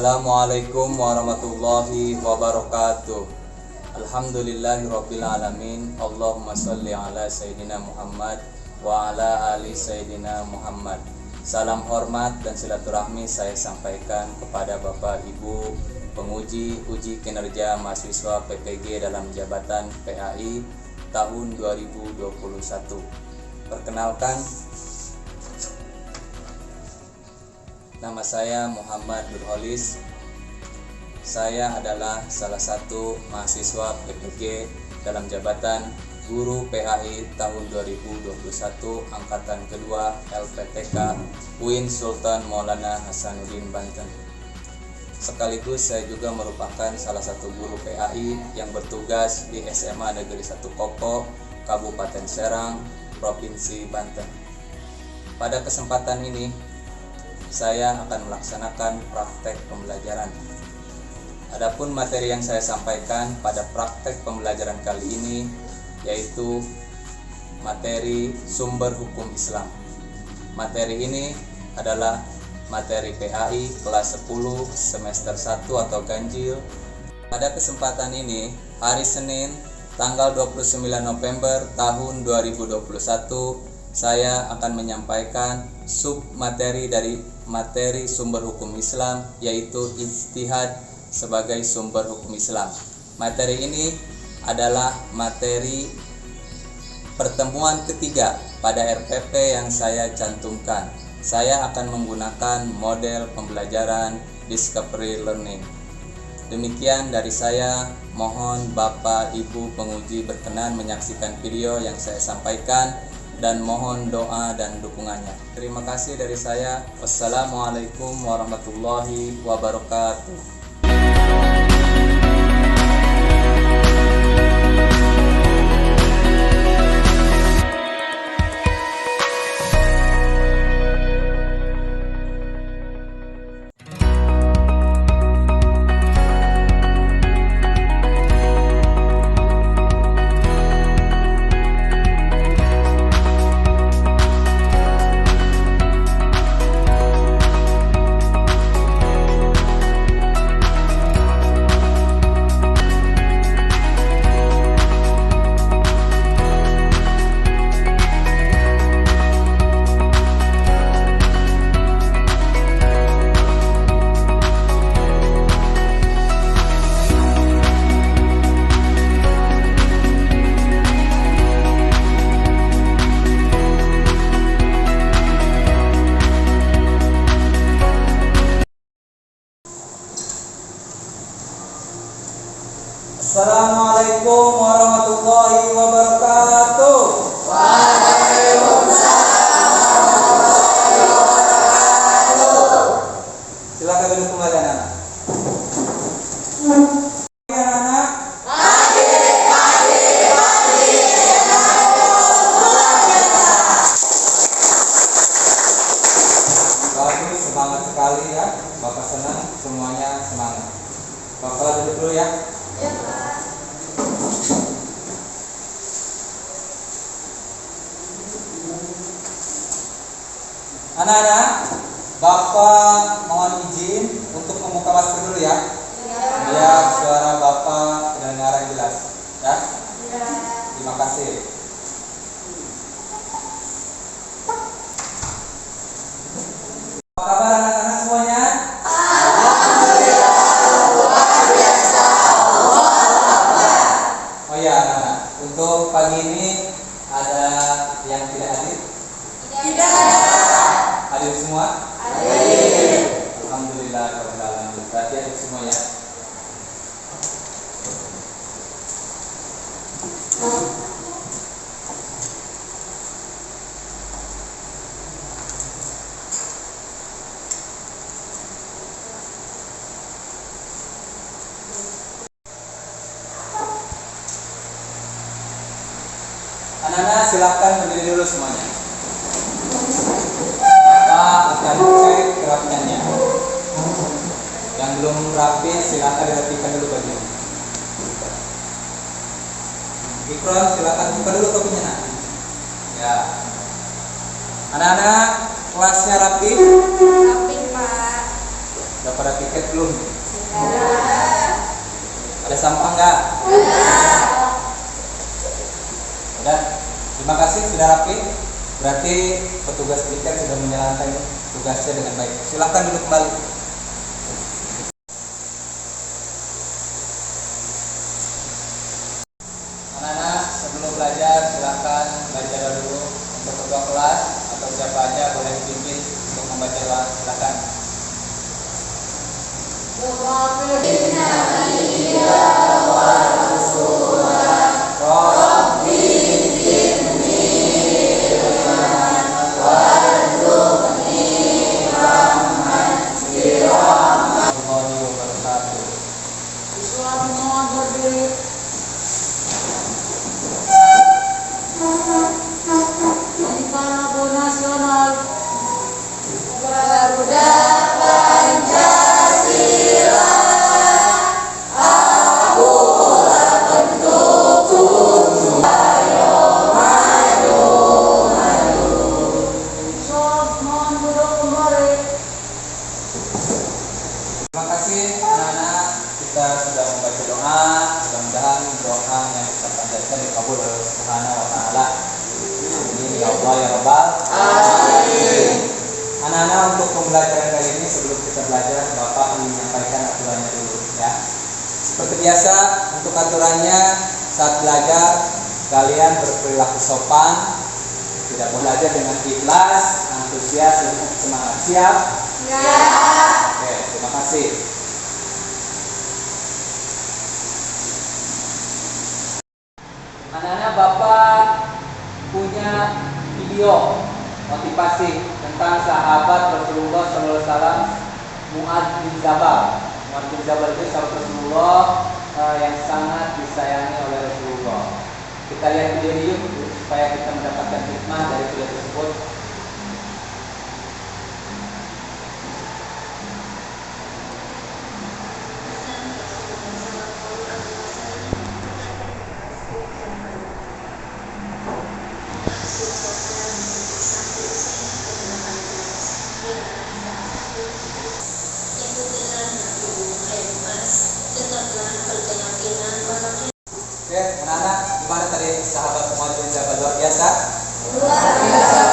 Assalamualaikum warahmatullahi wabarakatuh. Alhamdulillahirabbil alamin. Allahumma shalli ala sayyidina Muhammad wa ala ali sayyidina Muhammad. Salam hormat dan silaturahmi saya sampaikan kepada Bapak Ibu penguji uji kinerja mahasiswa PPG dalam jabatan PAI tahun 2021. Perkenalkan, nama saya Muhammad Nurholis. Saya adalah salah satu mahasiswa PPG dalam jabatan Guru PAI tahun 2021 angkatan kedua LPTK UIN Sultan Maulana Hasanuddin Banten. Sekaligus saya juga merupakan salah satu guru PAI yang bertugas di SMA Negeri 1 Kopo, Kabupaten Serang, Provinsi Banten. Pada kesempatan ini saya akan melaksanakan praktek pembelajaran. Adapun materi yang saya sampaikan pada praktek pembelajaran kali ini yaitu materi sumber hukum Islam. Materi ini adalah materi PAI kelas 10 semester 1 atau ganjil. Pada kesempatan ini, hari Senin tanggal 29 November tahun 2021, saya akan menyampaikan sub materi dari materi sumber hukum Islam yaitu ijtihad sebagai sumber hukum Islam. Materi ini adalah materi pertemuan ketiga pada RPP yang saya cantumkan. Saya akan menggunakan model pembelajaran discovery learning. Demikian dari saya, mohon Bapak Ibu penguji berkenan menyaksikan video yang saya sampaikan dan mohon doa dan dukungannya. Terima kasih dari saya. Wassalamualaikum warahmatullahi wabarakatuh. Assalamualaikum warahmatullahi wabarakatuh. Waalaikumsalam warahmatullahi wabarakatuh. Silakan duduk kembali anak-anak. Anak-anak, bagus, semangat sekali ya. Bapak senang semuanya semangat. Bapak duduk dulu ya. Ya, Pak. Anak-anak, Bapak mohon izin untuk membuka masker dulu ya. Biar suara Bapak kedengaran jelas ya. Terima kasih. Apa kabar anak-anak semuanya? Oh ya anak-anak, untuk pagi ini ada yang tidak hadir? Hadir semua? Alhamdulillah, berarti hadir semua ya. Anak-anak silakan berdiri dulu semuanya. Kita akan cek kerapiannya. Yang belum rapi silakan dirapikan dulu bajunya. Ikram silakan buka dulu topinya nak. Ya. Anak-anak kelasnya rapi? Rapi, Pak. Udah pada tiket belum? Ada sampah nggak? Udah. Terima kasih sudah rapi. Berarti petugas tiket sudah menjalankan tugasnya dengan baik. Silakan duduk kembali. Anak-anak sebelum belajar silakan baca dulu untuk ketua kelas atau siapa aja boleh dipimpin untuk membaca doa. Silakan. Terima kasih anak-anak, kita sudah membaca doa. Mudah-mudahan doa yang kita panjatkan dikabul oleh Allah Subhanahu wa taala. Amin ya Allah ya Rabbal alamin. Anak-anak, untuk pembelajaran kali ini sebelum kita belajar, Bapak ingin menyampaikan aturannya dulu ya. Seperti biasa, untuk aturannya saat belajar kalian berperilaku sopan, tidak belajar dengan ikhlas, antusias, dan semangat. Siap? Ya. Oke, terima kasih. Anak-anak, Bapak punya video motivasi tentang sahabat Rasulullah SAW, Mu'adz bin Jabal. Mu'adz bin Jabal itu sahabat Rasulullah yang sangat disayangi oleh Rasulullah. Kita lihat video ini yuk supaya kita mendapatkan hikmah dari video tersebut. Oke, anak-anak, gimana tadi sahabat Mu'adz bin Jabal? Luar biasa? Luar biasa.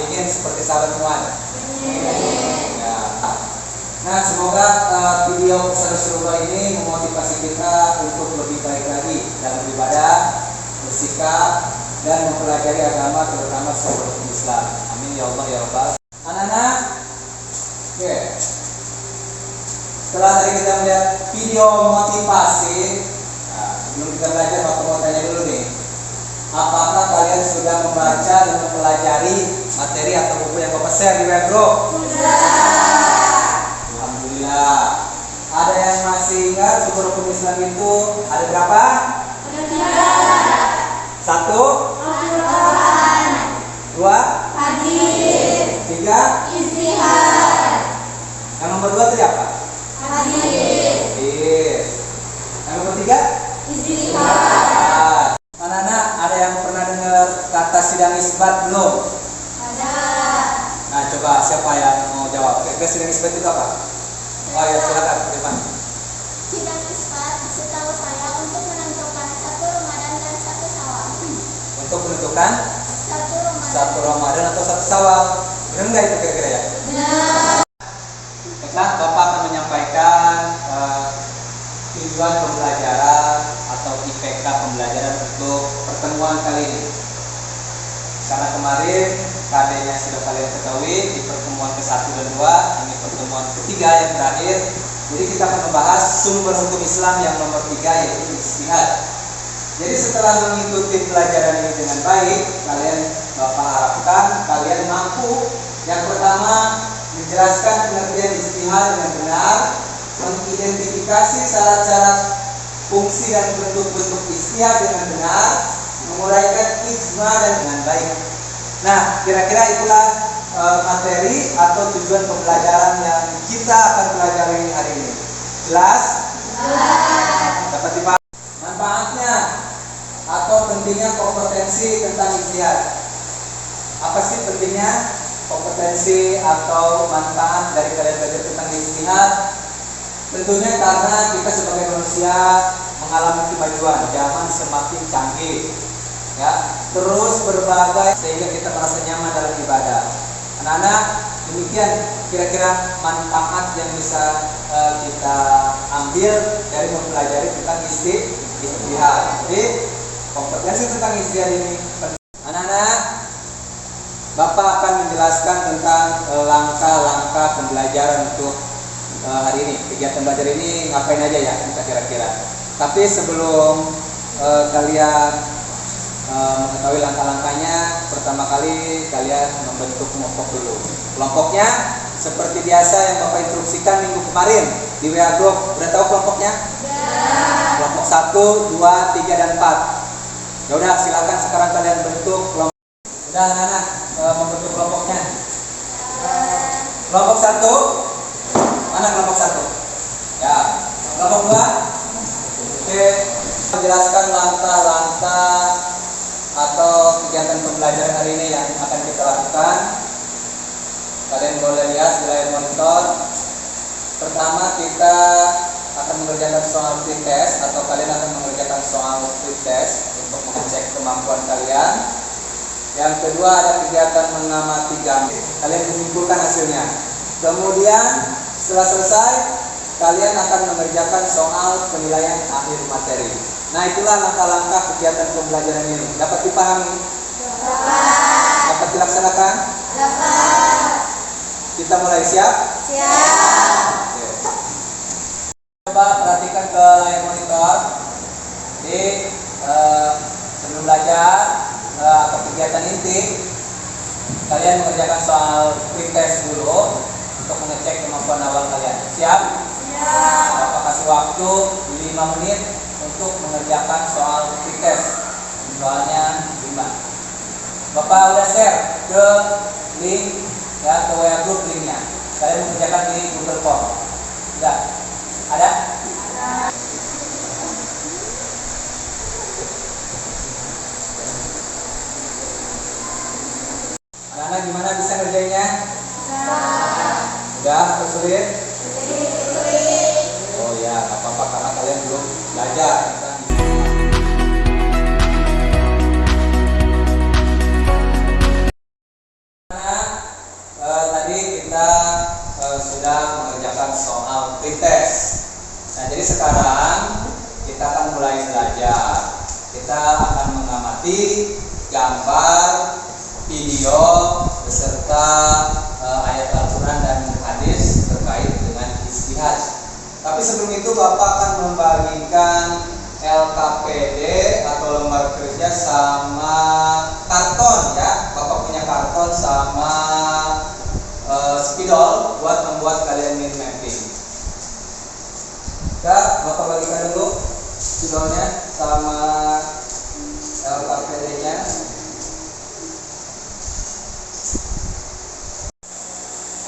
Ingin seperti sahabat Mu'adz? Ya. Nah, semoga video pesan Rasulullah ini memotivasi kita untuk lebih baik lagi dalam beribadah, bersikap, dan mempelajari agama, terutama soal Islam. Amin ya Allah ya Rabbal. Anak-anak, oke. Setelah tadi kita melihat video motivasi, sebelum kita belajar, Bapak mau tanya dulu nih, apakah kalian sudah membaca dan mempelajari materi atau buku yang Bapak share di web group? Alhamdulillah. Ada yang masih ingat rukun Islam itu ada berapa? Satu, dua, tiga. Yang nomor dua itu apa? Yang nomor tiga? Anak-anak, ada yang pernah dengar kata sidang isbat belum? Nah, coba siapa yang mau jawab? Kira-kira sidang isbat itu apa? Oh ya, silakan, Irfan. Sidang isbat setahu saya untuk menentukan satu Ramadan dan satu Syawal. Untuk menentukan satu Ramadan atau satu Syawal. Benar nggak itu kira-kira ya? Baiklah, Bapak akan menyampaikan tujuan pembelajaran atau IPK pembelajaran untuk pertemuan kali ini. Karena kemarin KD-nya sudah kalian ketahui di pertemuan ke-1 dan 2, ini pertemuan ketiga yang terakhir. Jadi kita akan membahas sumber hukum Islam yang nomor 3, yaitu ijtihad. Jadi setelah mengikuti pelajaran ini dengan baik, Bapak harapkan kalian mampu yang pertama menjelaskan pengertian ijtihad dengan benar, mengidentifikasi syarat-syarat fungsi dan bentuk-bentuk ijtihad dengan benar, menguraikan ijma dan dengan baik. Nah, kira-kira itulah materi atau tujuan pembelajaran yang kita akan pelajari hari ini. Jelas? Dapat dipahami manfaatnya atau pentingnya kompetensi tentang ijtihad. Apa sih pentingnya? kompetensi atau manfaat dari kalian belajar tentang istihad? Tentunya karena kita sebagai manusia mengalami kemajuan, zaman semakin canggih, ya, terus berbagai sehingga kita merasa nyaman dalam ibadah. Anak-anak, demikian kira-kira manfaat yang bisa kita ambil dari mempelajari tentang istihad. Jadi kompetensi tentang istihad ini. Anak-anak, Bapak akan menjelaskan tentang langkah-langkah pembelajaran untuk hari ini. Kegiatan belajar ini ngapain aja ya kita kira-kira. Tapi sebelum kalian mengetahui langkah-langkahnya, pertama kali kalian membentuk kelompok dulu. Kelompoknya seperti biasa yang Bapak instruksikan minggu kemarin di WA Group. Udah tahu kelompoknya? Ya. Kelompok 1, 2, 3, dan 4. Ya udah, silakan sekarang kalian bentuk kelompok. Udah anak-anak membentuk kelompoknya. Kelompok 1. Mana kelompok 1? Ya. Kelompok 2. Oke. Menjelaskan langkah-langkah atau kegiatan pembelajaran hari ini yang akan kita lakukan. Kalian boleh lihat di layar monitor. Pertama, kita akan mengerjakan soal pretest atau kalian akan mengerjakan soal pretest untuk mengecek kemampuan kalian. Yang kedua, ada kegiatan mengamati gambar. Kalian menyimpulkan hasilnya. Kemudian setelah selesai, kalian akan mengerjakan soal penilaian akhir materi. Nah, itulah langkah-langkah kegiatan pembelajaran ini. Dapat dipahami? Dapat dilaksanakan? Dapat. Kita mulai, siap? Siap. Oke. Coba perhatikan ke layar monitor. Jadi sebelum belajar atau kegiatan inti, kalian mengerjakan soal pretest dulu untuk mengecek kemampuan awal kalian. Siap? Siap. Bapak kasih waktu 5 menit untuk mengerjakan soal pretest. Soalnya 5. Bapak udah share ke link ya, ke WA Group linknya. Kalian mengerjakan di Google Form. Udah? Ada? Anak-anak gimana bisa ngerjainnya? Udah atau sulit? Oh ya, gak apa-apa karena kalian belum belajar. Tadi kita sudah mengerjakan soal pretest. Nah, jadi sekarang kita akan mulai belajar. Kita akan mengamati gambar, video, beserta ayat Al-Quran dan hadis terkait dengan istihad. Tapi sebelum itu Bapak akan membagikan LKPD atau lembar kerja sama karton ya. Bapak punya karton sama spidol buat membuat kalian mind mapping. Ya, Bapak bagikan dulu spidolnya sama LKPD-nya.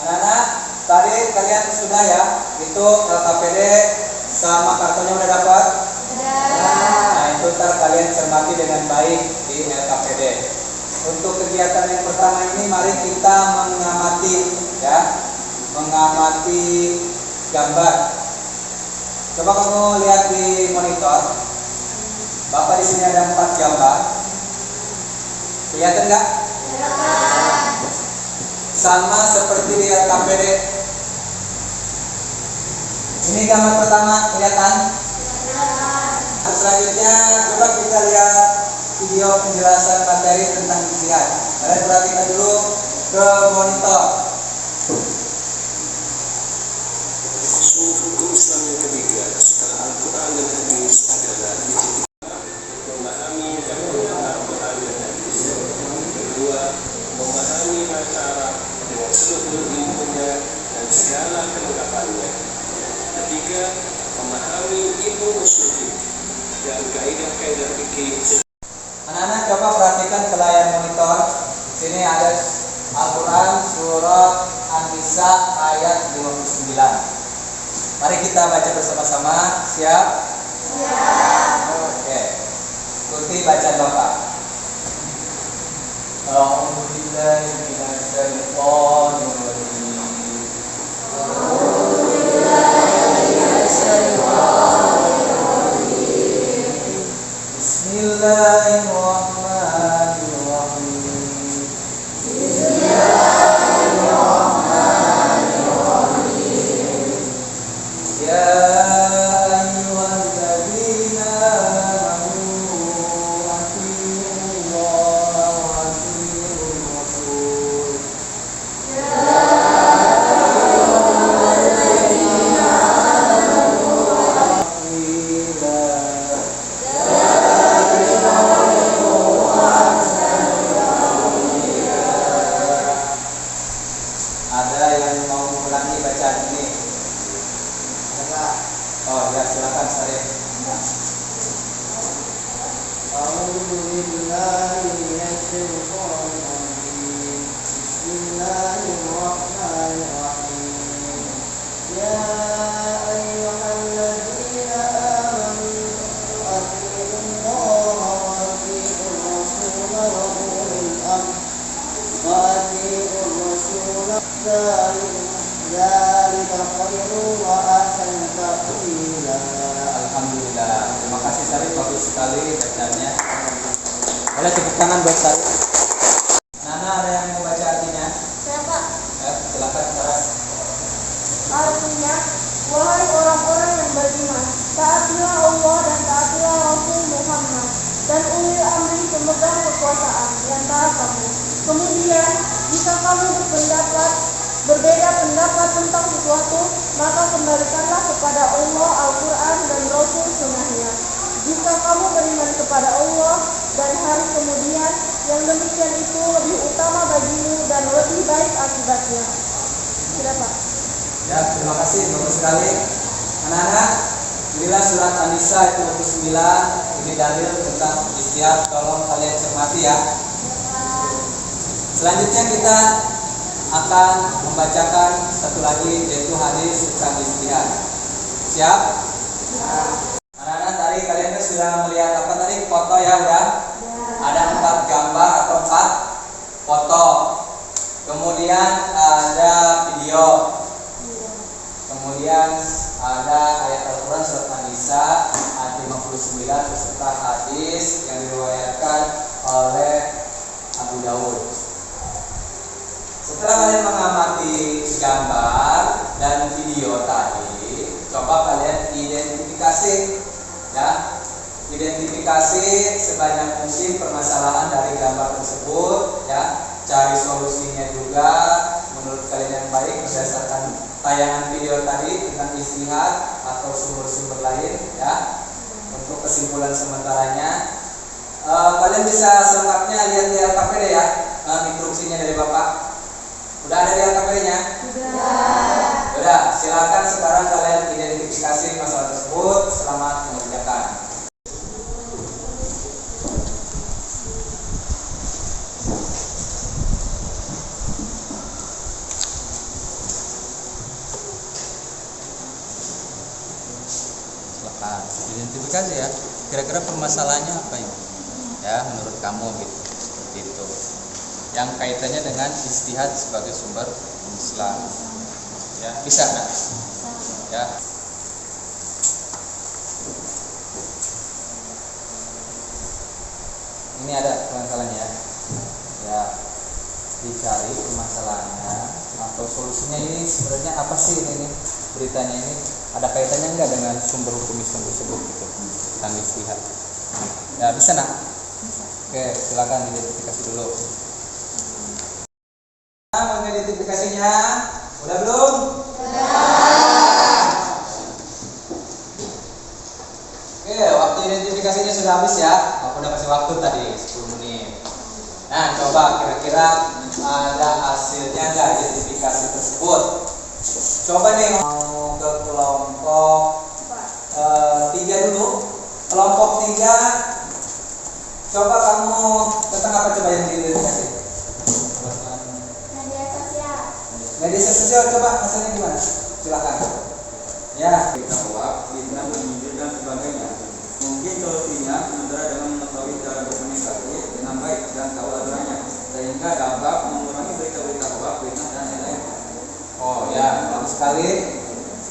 Anak-anak, tadi kalian sudah ya, itu LKPD sama kartonnya udah dapat? Nah, itu ntar kalian cermati dengan baik di LKPD. Untuk kegiatan yang pertama ini, mari kita mengamati ya, mengamati gambar. Coba kamu lihat di monitor. Bapak di sini ada 4 gambar. Kelihatan nggak? Sama seperti di LKPD. Ini gambar pertama, kelihatan? Selanjutnya coba kita lihat video penjelasan materi tentang istihad. Kalian perhatikan dulu ke monitor. Sumber hukum Islam yang ketiga setelah Al-Quran dan Hadis adalah memahami dan mengenal Al-Quran dan Hadis. Kedua, memahami masyarakat dengan seluruh ilmunya dan segala kelengkapannya. Ketiga, memahami ilmu usul fikih dan kaidah-kaidah fikih. Anak-anak coba perhatikan ke layar monitor. Sini ada Al-Quran surat An-Nisa ayat 59. Mari kita baca bersama-sama. Siap? Siap. Oke. Ikuti bacaan Bapak. أعوذ بالله من الشيطان الرجيم بسم الله الرحمن الرحيم يا أيها الذين آمنوا أطيعوا الله وأطيعوا الرسول Ada yang mau mengulangi bacaan ini? Oh ya, silakan Sarif. أعوذ بالله من الشيطان الرجيم بسم الله الرحمن الرحيم يا أيها الذين آمنوا أطيعوا الله وأطيعوا الرسول وأولي الأمر وأطيعوا الرسول ذلك خير وأحسن تأويلا. Alhamdulillah. Terima kasih Sarif, bagus sekali bacaannya. Boleh tepuk tangan buat Sarif. Nana, ada yang mau baca artinya? Saya Pak. Silakan Sarif. Artinya, wahai orang-orang yang beriman, taatilah Allah dan taatilah Rasul Muhammad dan ulil amri pemegang kekuasaan di antara kamu. Kemudian, jika kamu berbeda pendapat tentang sesuatu, maka kembalikanlah kepada Allah Al-Quran dan Rasul Sunnahnya. Jika kamu beriman kepada Allah dan hari kemudian, yang demikian itu lebih utama bagimu dan lebih baik akibatnya. Sudah Pak. Ya, terima kasih, bagus sekali. Anak-anak, inilah surat An-Nisa ayat 29. Ini dalil tentang ijtihad. Tolong kalian cermati ya. Selanjutnya kita akan membacakan satu lagi, yaitu hadis tentang ijtihad. Siap? Anak-anak, tadi kalian kan sudah melihat apa tadi? Foto ya, udah? Ada 4 gambar atau 4 foto. Kemudian ada video. Kemudian ada ayat Al-Quran surat An-Nisa ayat 59 beserta hadis yang diriwayatkan oleh Abu Dawud. Setelah kalian mengamati gambar dan video tadi, coba kalian identifikasi ya. Identifikasi sebanyak mungkin permasalahan dari gambar tersebut ya. Cari solusinya juga menurut kalian yang baik berdasarkan tayangan video tadi tentang ijtihad atau sumber-sumber lain ya. Untuk kesimpulan sementaranya, kalian bisa selengkapnya lihat di LKPD ya, instruksinya dari Bapak. Udah ada di LKPD-nya? Udah, silakan sekarang kalian identifikasi masalah tersebut. Selamat mengerjakan. Silakan identifikasi ya. Kira-kira permasalahannya apa ini? Ya, menurut kamu gitu. Seperti itu. Yang kaitannya dengan ijtihad sebagai sumber Islam. Ya, bisa enggak? Ya. Ini ada permasalahannya ya. Ya. Dicari permasalahannya atau solusinya ini sebenarnya apa sih ini beritanya ini? Ada kaitannya enggak dengan sumber hukum Islam tersebut gitu? Tentang ijtihad. Ya, bisa nak? Oke, silakan identifikasi dulu. Mengidentifikasinya udah belum? Oke, waktu identifikasinya sudah habis ya. Aku udah kasih waktu tadi 10 menit. Nah, coba kira-kira ada hasilnya nggak identifikasi tersebut? Coba nih mau ke kelompok 3 dulu. Kelompok 3, coba kamu tentang apa coba yang diidentifikasi? Media sosial, coba hasilnya gimana? Silakan. Ya. Bahwa fitnah menyindir dan sebagainya. Mungkin solusinya sementara dengan mengetahui cara berkomunikasi dengan baik dan tahu aturannya, sekali.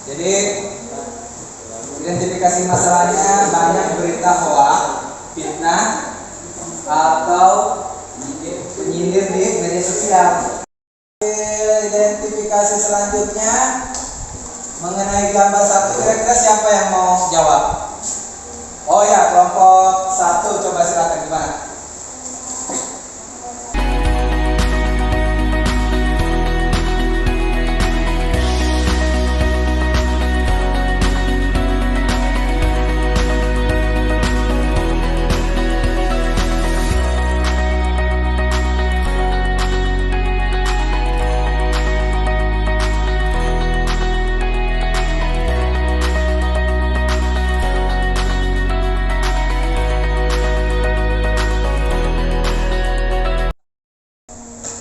Jadi identifikasi masalahnya banyak berita hoax, fitnah, atau penyindir di media sosial. Identifikasi selanjutnya mengenai gambar 1, kira-kira siapa yang mau jawab? Oh ya, kelompok 1, coba silakan gimana?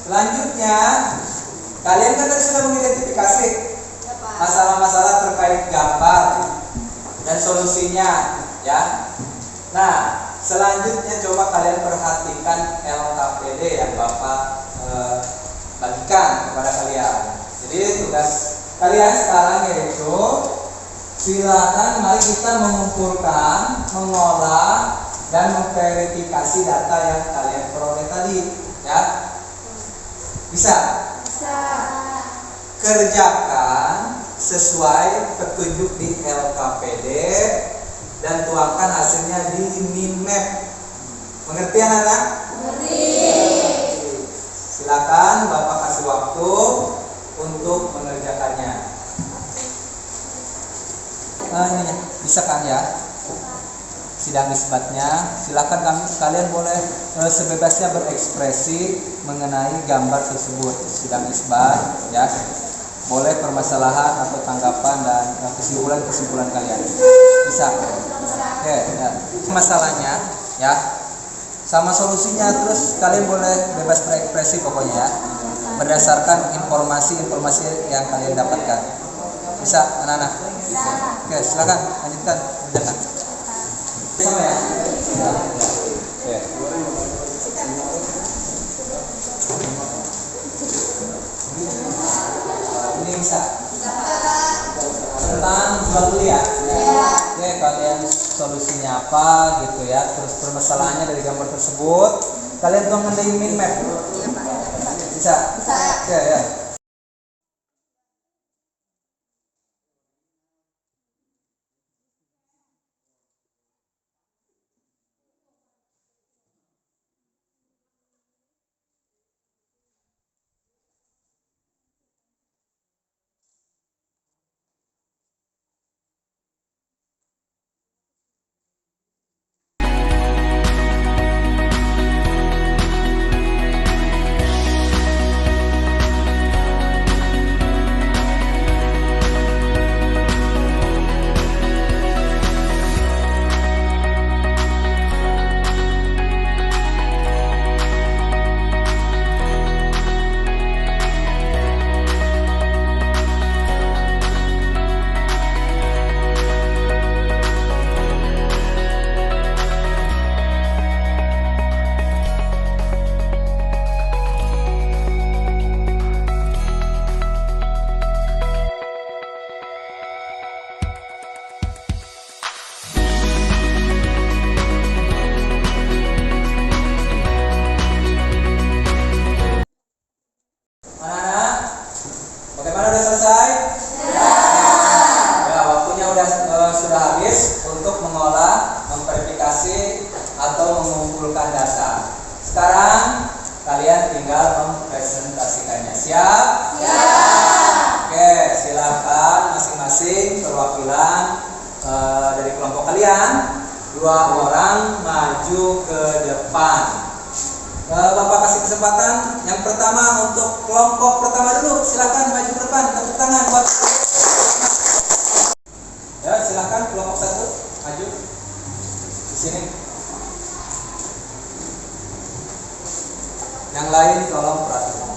Selanjutnya, kalian kan tadi sudah mengidentifikasi masalah-masalah terkait gambar dan solusinya, ya. Nah, selanjutnya coba kalian perhatikan LKPD yang Bapak bagikan kepada kalian. Jadi tugas kalian sekarang yaitu silakan mari kita mengumpulkan, mengolah, dan memverifikasi data yang kalian peroleh tadi, ya. Bisa? Bisa. Kerjakan sesuai petunjuk di LKPD dan tuangkan hasilnya di Minmap. Mengerti anak-anak? Mengerti. Silakan Bapak kasih waktu untuk mengerjakannya. Bisa kan ya? Sidang isbatnya, silakan kalian boleh sebebasnya berekspresi mengenai gambar tersebut. Sidang isbat, ya, boleh permasalahan atau tanggapan dan kesimpulan kalian. Bisa? Oke, ya. Masalahnya, ya, sama solusinya, terus kalian boleh bebas berekspresi pokoknya, ya, berdasarkan informasi yang kalian dapatkan. Bisa, anak-anak? Oke, silakan lanjutkan kerjakan. Sama ya? Ya. Ini bisa. Tentang jual beli ya? Oke, kalian solusinya apa gitu ya? Terus permasalahannya dari gambar tersebut, kalian tuangkan di Minmap. Bisa? Oke ya. Dari kelompok kalian 2 orang maju ke depan. Bapak kasih kesempatan yang pertama untuk kelompok pertama dulu, silakan maju ke depan, tepuk tangan buat. Ya, silakan kelompok 1 maju di sini. Yang lain tolong perhatikan.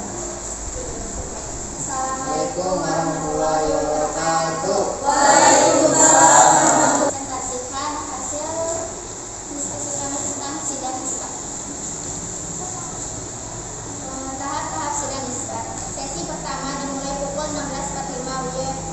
Assalamualaikum warahmatullahi wabarakatuh. Waalaikumsalam. Presentasikan hasil diskusi kami tentang sidang isbat. Tahap sidang isbat. Sesi pertama dimulai pukul 16.45 WIB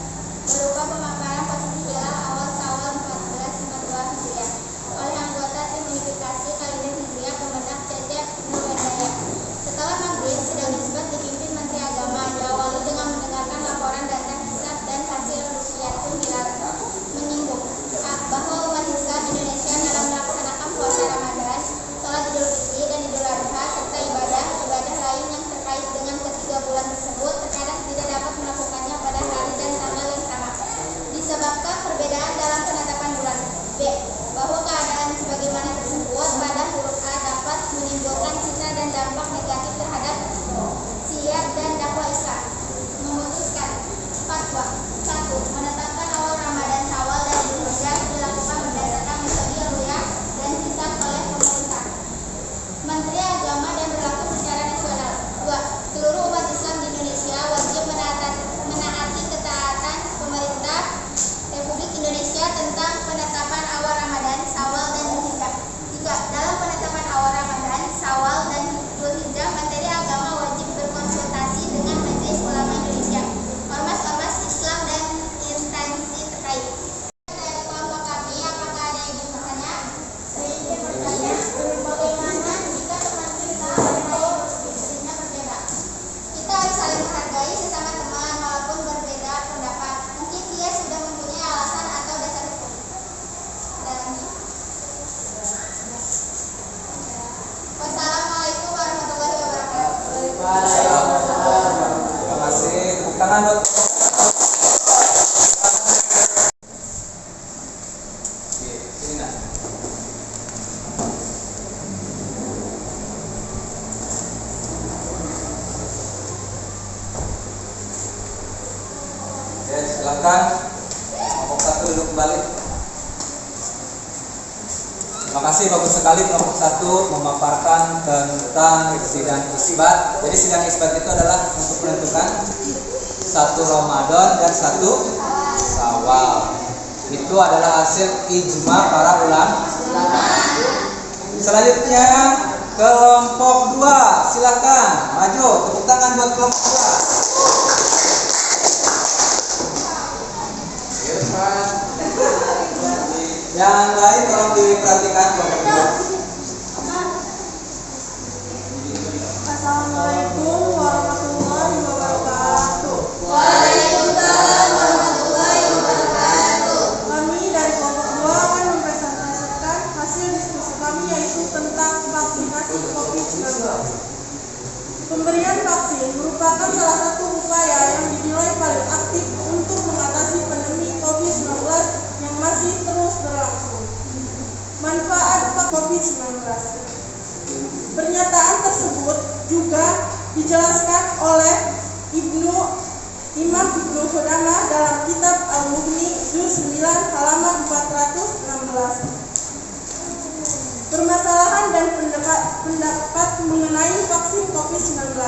tangan buat sini nah. Oke, silakan kelompok 1 duduk kembali. Terima kasih, bagus sekali kelompok 1 memaparkan tentang sidang isbat. Jadi sidang isbat itu adalah untuk menentukan 1 Ramadan dan 1 Syawal. Itu adalah hasil ijma para ulama. Selanjutnya kelompok 2, silakan maju, tepuk tangan buat kelompok 2. Yang lain tolong diperhatikan kelompok 2. Assalamualaikum warahmatullahi wabarakatuh. Waalaikumsalam warahmatullahi wabarakatuh. Kami dari kelompok 2 akan mempresentasikan hasil diskusi kami yaitu tentang vaksinasi COVID-19. Pemberian vaksin merupakan salah satu upaya yang dinilai paling aktif untuk mengatasi pandemi COVID-19 yang masih terus berlangsung. Manfaat COVID-19. Pernyataan tersebut juga dijelaskan oleh Imam Ibnu Qudamah dalam kitab Al-Mughni juz 9 halaman 416. Permasalahan dan pendapat mengenai vaksin COVID-19.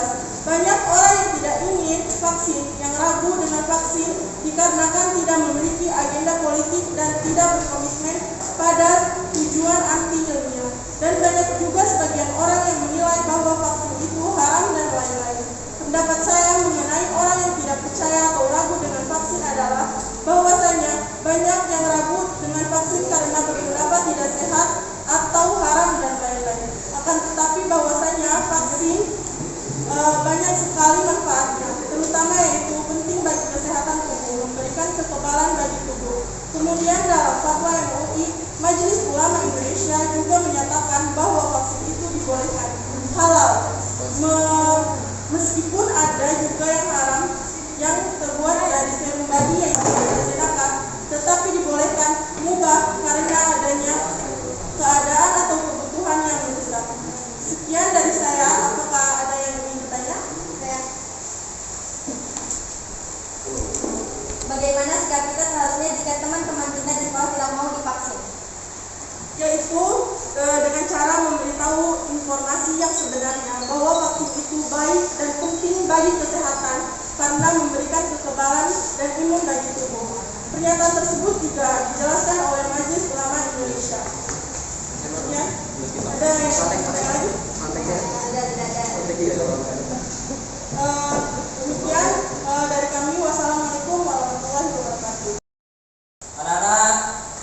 Banyak orang yang tidak ingin vaksin, yang ragu dengan vaksin dikarenakan tidak memiliki agenda politik dan tidak berkomitmen pada tujuan anti ilmiah. Dan banyak juga sebagian orang yang menilai bahwa vaksin itu haram dan lain-lain. Pendapat saya mengenai orang yang tidak percaya atau ragu dengan vaksin adalah bahwasanya banyak yang ragu dengan vaksin karena berpendapat tidak sehat atau haram dan lain-lain. Akan tetapi bahwasanya vaksin banyak sekali manfaatnya, terutama yaitu penting bagi kesehatan tubuh, memberikan kekebalan bagi tubuh. Kemudian dalam fatwa MUI, Majelis Ulama Indonesia juga menyatakan bahwa vaksin itu dibolehkan, halal. Meskipun ada juga yang haram yang terbuat dari serum babi yaitu AstraZeneca, tetapi dibolehkan mubah karena adanya keadaan atau kebutuhan yang mendesak. Sekian dari saya. Apakah ada yang ingin bertanya? Bagaimana sikap kita seharusnya jika teman-teman kita di sekolah tidak mau divaksin? Yaitu dengan cara memberitahu informasi yang sebenarnya bahwa vaksin itu baik dan penting bagi kesehatan karena memberikan kekebalan dan imun bagi tubuh. Pernyataan tersebut juga dijelaskan oleh Majelis Ulama Indonesia. Ya, ada yang lagi? Demikian dari kami. Wassalamualaikum warahmatullahi wabarakatuh. Anak-anak,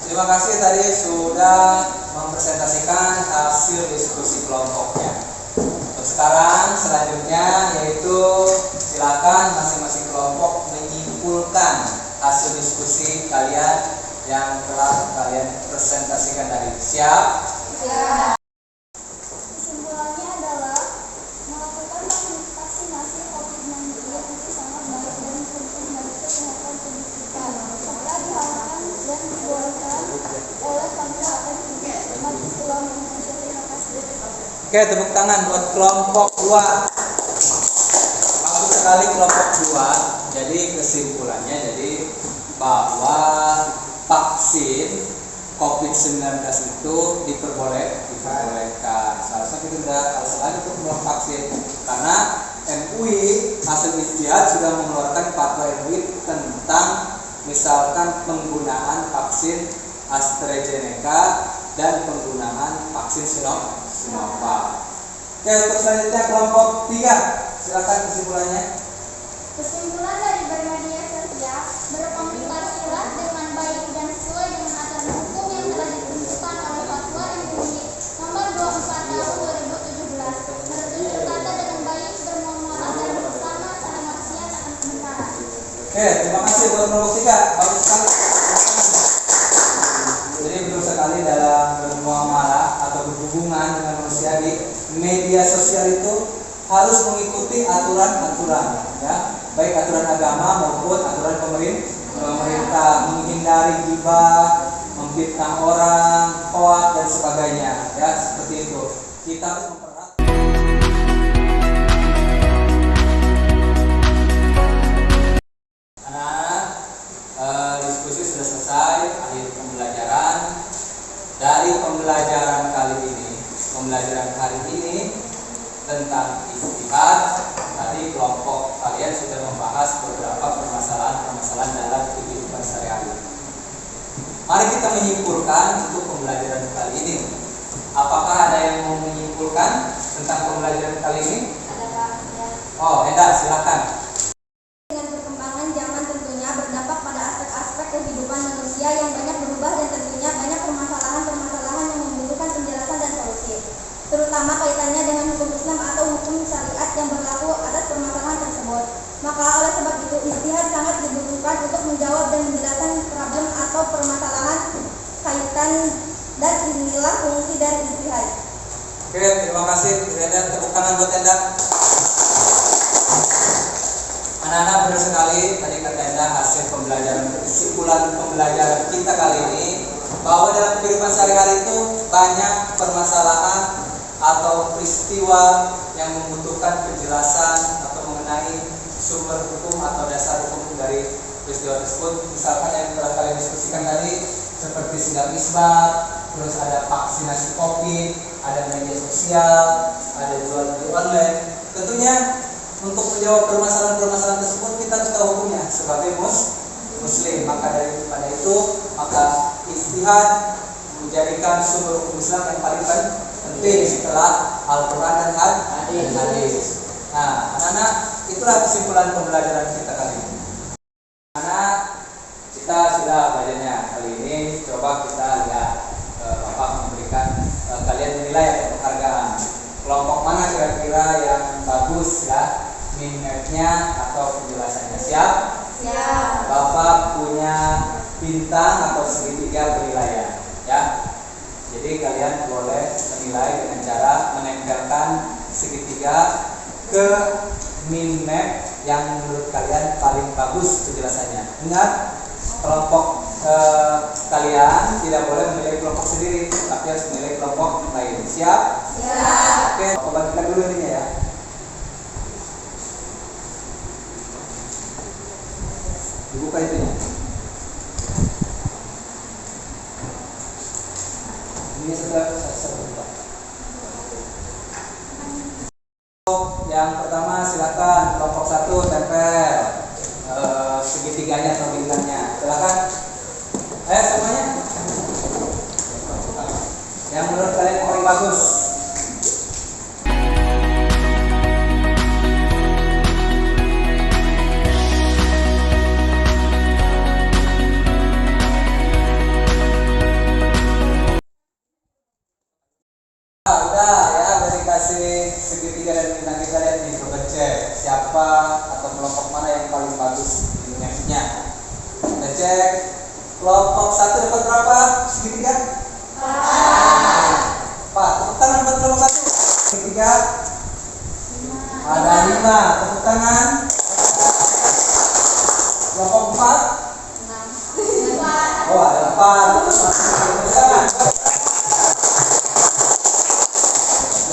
terima kasih tadi sudah mempresentasikan hasil diskusi kelompoknya. Untuk sekarang selanjutnya yaitu silakan masing-masing kelompok menyimpulkan hasil diskusi kalian yang telah kalian presentasikan tadi. Siap? Siap. Kesimpulannya adalah melakukan vaksinasi COVID-19 itu sangat baik dan penting bagi kesehatan tubuh kita, serta diharapkan dan dibolehkan oleh KPAM Majelis Ulama Indonesia. Terima kasih. Oke, tepuk tangan buat kelompok 2. Bagus sekali kelompok 2. Jadi kesimpulannya bahwa vaksin COVID-19 itu diperbolehkan. Salah satu tidak harus lagi untuk melakukan vaksin karena MUI hasil ijtihad sudah mengeluarkan fatwa MUI tentang misalkan penggunaan vaksin AstraZeneca dan penggunaan vaksin Sinovac. Oke, untuk selanjutnya kelompok 3, silakan kesimpulannya. Kesimpulan dari bermedia sosial, berkomunikasilah dengan baik dan sesuai dengan aturan hukum yang telah ditentukan oleh Fatwa MUI Nomor 24 Tahun 2017. Bertutur kata dengan baik, bermuamalah dan bersama saling wasiat akan kebenaran. Oke, terima kasih buat kelompok 3. Bagus sekali. Jadi betul sekali dalam bermuamalah atau berhubungan dengan manusia di media sosial itu harus mengikuti aturan-aturan, ya. baik aturan agama maupun aturan pemerintah, menghindari ghibah, memfitnah orang, hoak dan sebagainya, ya seperti itu. Kita harus mempererat. Diskusi sudah selesai, akhir pembelajaran. Dari pembelajaran hari ini tentang ijtihad, tadi kelompok kalian sudah membahas beberapa permasalahan dalam kehidupan sehari-hari. Mari kita menyimpulkan untuk pembelajaran kali ini. Apakah ada yang mau menyimpulkan tentang pembelajaran kali ini? Ada Pak. Ya. Oh, Enda, silakan. Dengan perkembangan zaman tentunya berdampak pada aspek-aspek kehidupan manusia yang banyak berubah dan tentunya banyak permasalahan-permasalahan yang membutuhkan penjelasan dan solusi. Terutama kaitannya dengan hukum Islam atau hukum syariat yang berlaku atas permasalahan tersebut. Maka oleh sebab itu ijtihad sangat dibutuhkan untuk menjawab dan menjelaskan problem atau permasalahan kaitan, dan inilah fungsi dari ijtihad. Oke, terima kasih Enda. Tepuk tangan buat Enda. Anak-anak, benar sekali tadi kata Enda, hasil pembelajaran, kesimpulan pembelajaran kita kali ini bahwa dalam kehidupan sehari-hari itu banyak permasalahan atau peristiwa yang membutuhkan penjelasan atau mengenai sumber hukum atau dasar hukum dari peristiwa tersebut. Misalkan yang telah kalian diskusikan tadi seperti sidang isbat, terus ada vaksinasi COVID, ada media sosial, ada jual beli online. Tentunya untuk menjawab permasalahan-permasalahan tersebut kita harus tahu hukumnya sebagai muslim. Maka daripada itu, maka ijtihad menjadikan sumber hukum Islam yang paling penting setelah Al-Quran dan hadis. Nah, anak-anak, itulah kesimpulan pembelajaran kita kali ini. Anak, kita sudah belajarnya kali ini. Coba kita lihat, Bapak memberikan kalian nilai atau penghargaan. Kelompok mana kira-kira yang bagus ya, minatnya atau penjelasannya? Siap? Ya. Bapak punya bintang atau segitiga penilaian, ya. Jadi kalian boleh menilai dengan cara menempelkan segitiga ke min map yang menurut kalian paling bagus penjelasannya. Ingat, kelompok kalian tidak boleh menilai kelompok sendiri, tapi harus menilai kelompok lain. Siap? Siap. Oke, aku bagikan dulu ininya ya. Dibuka itunya. Ini satu buka. Yang pertama silakan kelompok 1 tempel segitiganya atau bintangnya. Silakan. Semuanya. Yang menurut kalian paling bagus. Udah ya, dari kasih segitiga dan bintang kita lihat nih, coba cek siapa atau kelompok mana yang paling bagus mapnya. Kita cek kelompok 1 dapat berapa segitiga? 4. Tepuk tangan buat kelompok 1. Segitiga ada 5. Tepuk tangan. Kelompok 4. Oh, ada 4. Tepuk tangan.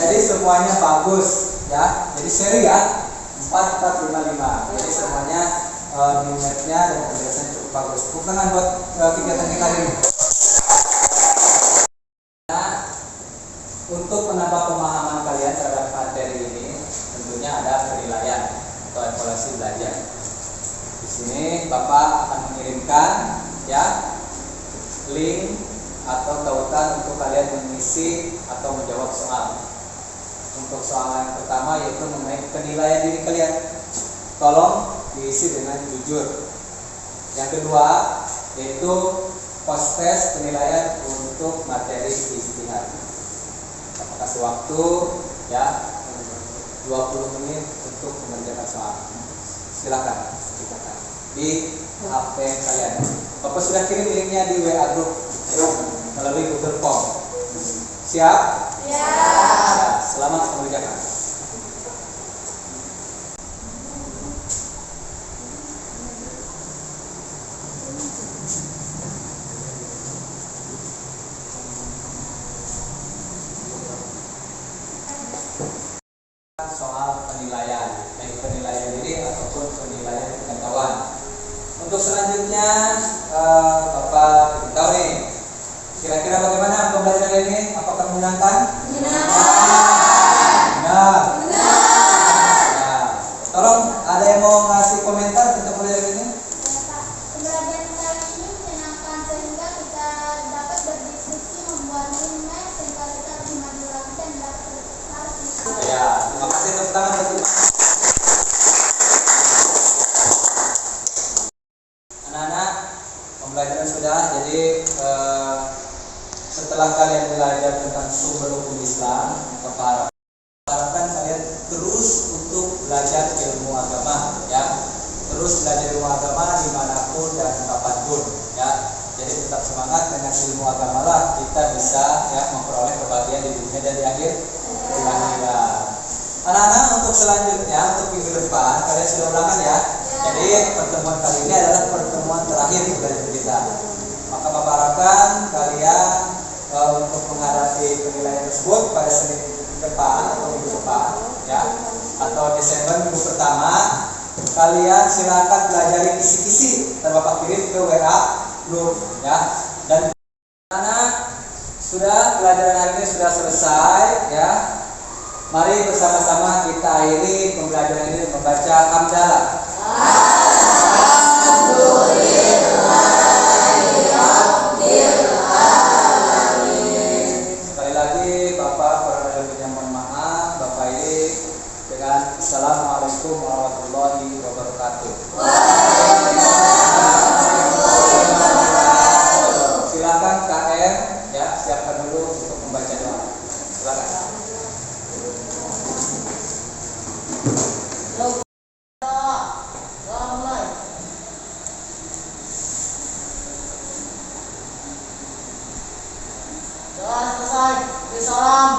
Jadi semuanya bagus ya. Jadi seri ya. 4, 4, 5, 5. Jadi semuanya minatnya dan penjelasannya cukup bagus. Tepuk tangan buat kegiatan kita hari ini. Nah, untuk menambah pemahaman kalian terhadap materi ini, tentunya ada penilaian atau evaluasi belajar. Di sini Bapak akan mengirimkan ya link atau tautan untuk kalian mengisi atau menjawab soal. Untuk soal yang pertama yaitu mengenai penilaian diri kalian. Tolong diisi dengan jujur. Yang kedua yaitu post test penilaian untuk materi ijtihad. Kita kasih waktu ya 20 menit untuk mengerjakan soal. Silakan di HP kalian. Bapak sudah kirim linknya di WA group melalui Google Form. Siap? Ya. Selamat mengerjakan. Jadi tetap semangat, dengan ilmu agama lah kita bisa ya memperoleh kebahagiaan di dunia dan di akhirat. Anak-anak, untuk selanjutnya, untuk minggu depan kalian sudah ulangan ya. Jadi pertemuan kali ini adalah pertemuan terakhir di belajar kita. Maka Bapak harapkan kalian untuk menghadapi penilaian tersebut pada Senin depan atau minggu depan ya, atau Desember minggu pertama, kalian silakan pelajari kisi-kisi dan Bapak kirim ke WA grup ya. Dan anak, sudah pelajaran hari ini sudah selesai ya. Mari bersama-sama kita akhiri pembelajaran ini membaca hamdalah. Sekali lagi Bapak Perdana mohon maaf, Bapak ini dengan Assalamualaikum warahmatullahi wabarakatuh. Silakan KM ya, siapkan dulu untuk membaca doa. Silakan. Selesai, beri salam.